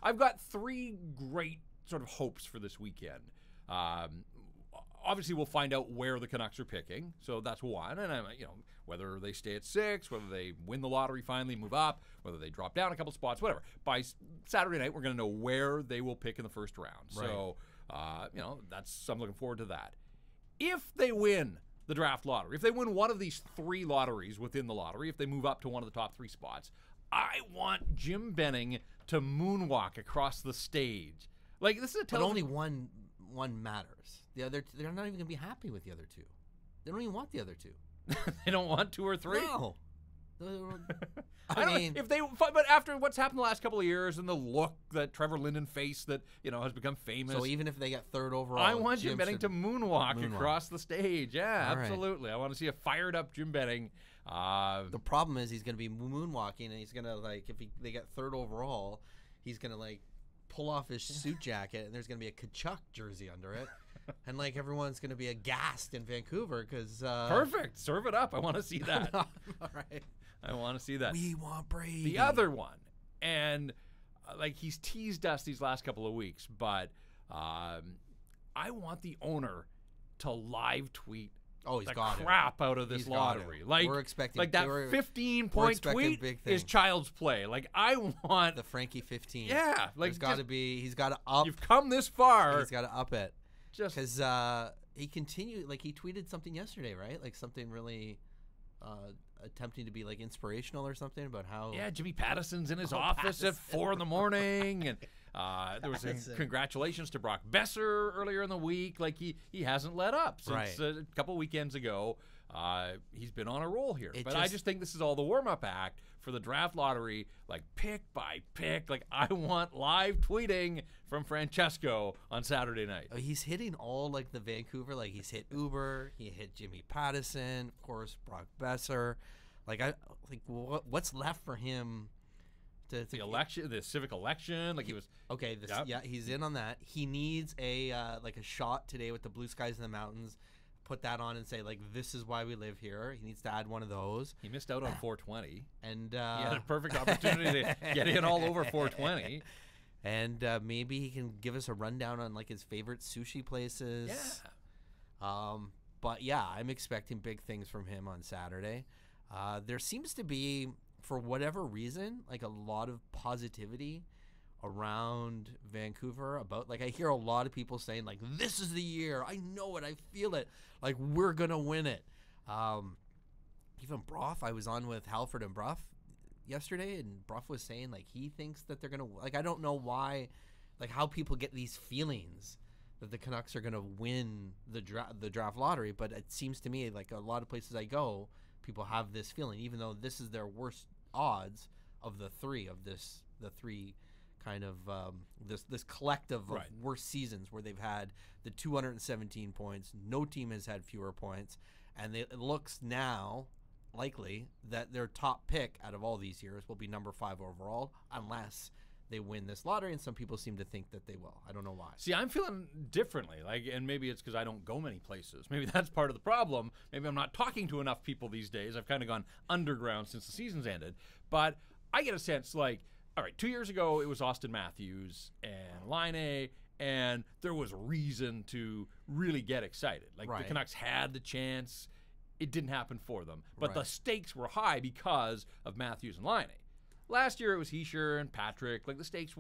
I've got 3 great sort of hopes for this weekend. Obviously, we'll find out where the Canucks are picking, so that's one. And whether they stay at 6, whether they win the lottery finally, move up, whether they drop down a couple spots, whatever. By Saturday night, we're going to know where they will pick in the first round. Right. So, I'm looking forward to that. If they win the draft lottery, if they win one of these 3 lotteries within the lottery, if they move up to one of the top 3 spots, I want Jim Benning to moonwalk across the stage. Like, this is a television. But only one matters. The other, they're not even going to be happy with the other 2. They don't even want the other 2. They don't want 2 or 3? No. I mean, but after what's happened the last couple of years and the look that Trevor Linden faced that has become famous. So even if they get 3rd overall, I want Jim Benning to moonwalk across the stage. Yeah, all absolutely. Right. I want to see a fired up Jim Benning. The problem is he's going to be moonwalking, and he's going to they get 3rd overall, he's going to pull off his suit jacket, and there's going to be a Kachuk jersey under it. And everyone's going to be aghast in Vancouver because perfect. Serve it up. I want to see that. All right. I want to see that. We want Brady. The other one, and he's teased us these last couple of weeks, but I want the owner to live tweet the crap out of this lottery. We're expecting that 15-point tweet is child's play. I want the Frankie 15. Yeah, he's got to up. You've come this far. He's got to up it. Just because he continued, he tweeted something yesterday, right? Something really attempting to be inspirational or something about how Jimmy Patterson's in his office at 4 a.m. and there was a congratulations to Brock Besser earlier in the week. He hasn't let up since a couple weekends ago. He's been on a roll here. I just think this is all the warm-up act for the draft lottery, pick by pick. I want live tweeting from Francesco on Saturday night. He's hitting all the Vancouver. He's hit Uber. He hit Jimmy Patterson. Of course, Brock Besser. What's left for him? The election, the civic election, he was okay. He's in on that. He needs a a shot today with the blue skies in the mountains. Put that on and say this is why we live here. He needs to add one of those. He missed out on 420, and he had a perfect opportunity to get in all over 420. And maybe he can give us a rundown on his favorite sushi places. Yeah. But yeah, I'm expecting big things from him on Saturday. There seems to be, for whatever reason, a lot of positivity around Vancouver about I hear a lot of people saying this is the year. I know it. I feel it. We're gonna win it. Even Brough, I was on with Halford and Brough yesterday, and Brough was saying he thinks that they're gonna I don't know why how people get these feelings that the Canucks are gonna win the draft lottery, but it seems to me a lot of places I go, people have this feeling, even though this is their worst odds of the three kind of this collective of worst seasons where they've had the 217 points. No team has had fewer points, and it looks now likely that their top pick out of all these years will be number 5 overall, unless they win this lottery, and some people seem to think that they will. I don't know why. See, I'm feeling differently, and maybe it's because I don't go many places. Maybe that's part of the problem. Maybe I'm not talking to enough people these days. I've kind of gone underground since the season's ended. But I get a sense, all right, 2 years ago it was Austin Matthews and Laine, and there was reason to really get excited. The Canucks had the chance. It didn't happen for them. But the stakes were high because of Matthews and Laine. Last year it was Hischier and Patrick. The stakes,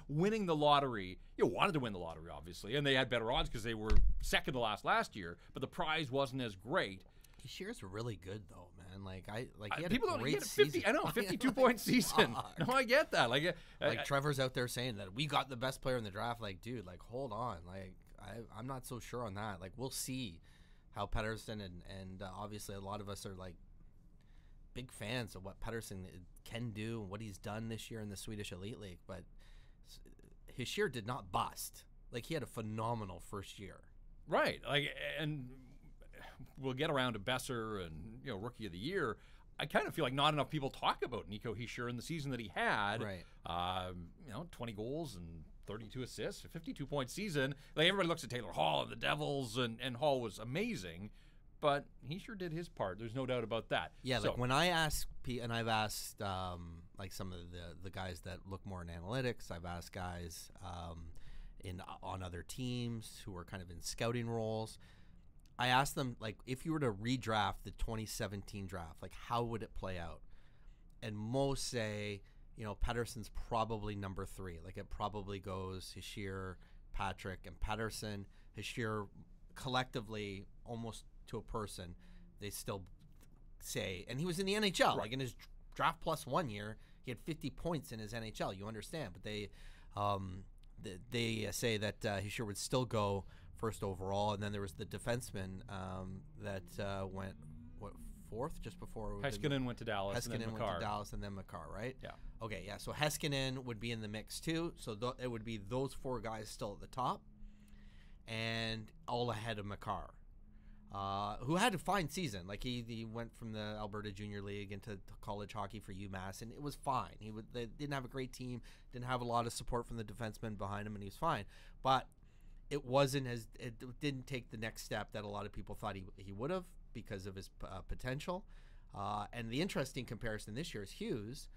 winning the lottery. You wanted to win the lottery, obviously, and they had better odds because they were second to last year. But the prize wasn't as great. Hissier's really good though, man. He had people a great don't 50, season. I know, 52-point season. No, I get that. Trevor's out there saying that we got the best player in the draft. Dude, hold on. I'm not so sure on that. We'll see how Pettersson and obviously a lot of us are big fans of what Pettersson can do and what he's done this year in the Swedish Elite League. But Hischier did not bust. He had a phenomenal first year. Right. And we'll get around to Besser and Rookie of the Year. I kind of feel not enough people talk about Nico Hischier in the season that he had. Right. 20 goals and 32 assists, a 52-point season. Everybody looks at Taylor Hall and the Devils, and Hall was amazing. But he sure did his part. There's no doubt about that. Yeah, when I ask Pete, and I've asked like some of the guys that look more in analytics. I've asked guys on other teams who are kind of in scouting roles. I asked them, like, if you were to redraft the 2017 draft, like, how would it play out? And most say, you know, Pettersson's probably number 3. Like, it probably goes Hischier, Patrick, and Pettersson. Hischier, collectively, almost to a person, they still say, and he was in the NHL. Like, in his draft plus 1 year, he had 50 points in his NHL. You understand, but they say that Hischier would still go first overall, and then there was the defenseman that went fourth just before Heiskanen went to Dallas. Heiskanen went to Dallas, and then Makar, right? Yeah. Okay, yeah. So Heiskanen would be in the mix too. So it would be those 4 guys still at the top, and all ahead of Makar, who had a fine season. Like he went from the Alberta Junior League into college hockey for UMass, and it was fine. They didn't have a great team, didn't have a lot of support from the defensemen behind him, and he was fine. But it didn't take the next step that a lot of people thought he would have because of his potential. And the interesting comparison this year is Hughes,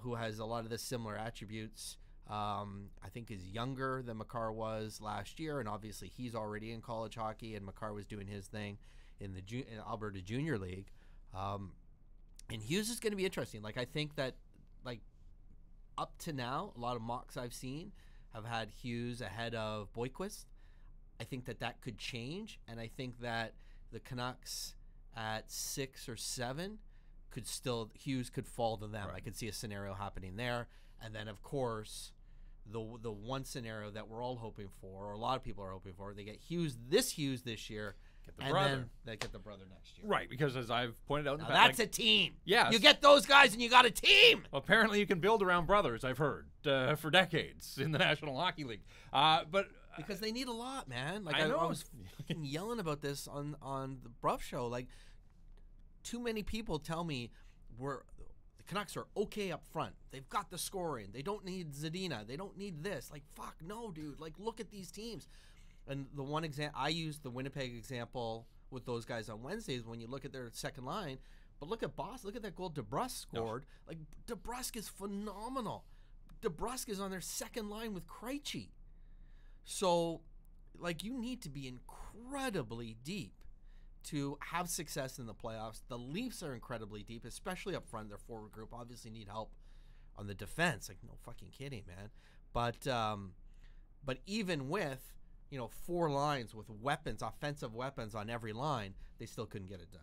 who has a lot of the similar attributes. I think is younger than Makar was last year, and obviously he's already in college hockey, and Makar was doing his thing in the Alberta Junior League. And Hughes is going to be interesting. Like, I think that, like, up to now, a lot of mocks I've seen have had Hughes ahead of Boyquist. I think that could change, and I think that the Canucks at 6 or 7 Hughes could fall to them. Right. I could see a scenario happening there, and then of course the one scenario that we're all hoping for, or a lot of people are hoping for, they get Hughes this year. Get the and brother. Then they get the brother next year. Right, because as I've pointed out in the past, that's a team. Yeah. You get those guys and you got a team. Well, apparently you can build around brothers, I've heard, for decades in the National Hockey League. But because they need a lot, man. Like I know. I was fucking yelling about this on the Bruff show. Like, too many people tell me the Canucks are okay up front. They've got the scoring. They don't need Zadina. They don't need this. Like, fuck no, dude. Like, look at these teams. And the one example, I used the Winnipeg example with those guys on Wednesdays when you look at their second line. But look at Boston. Look at that goal DeBrusk scored. No. Like, DeBrusk is phenomenal. DeBrusk is on their second line with Krejci. So, like, you need to be incredibly deep to have success in the playoffs. The Leafs are incredibly deep, especially up front. Their forward group obviously need help on the defense. Like, no fucking kidding, man. But even with, 4 lines with weapons, offensive weapons on every line, they still couldn't get it done.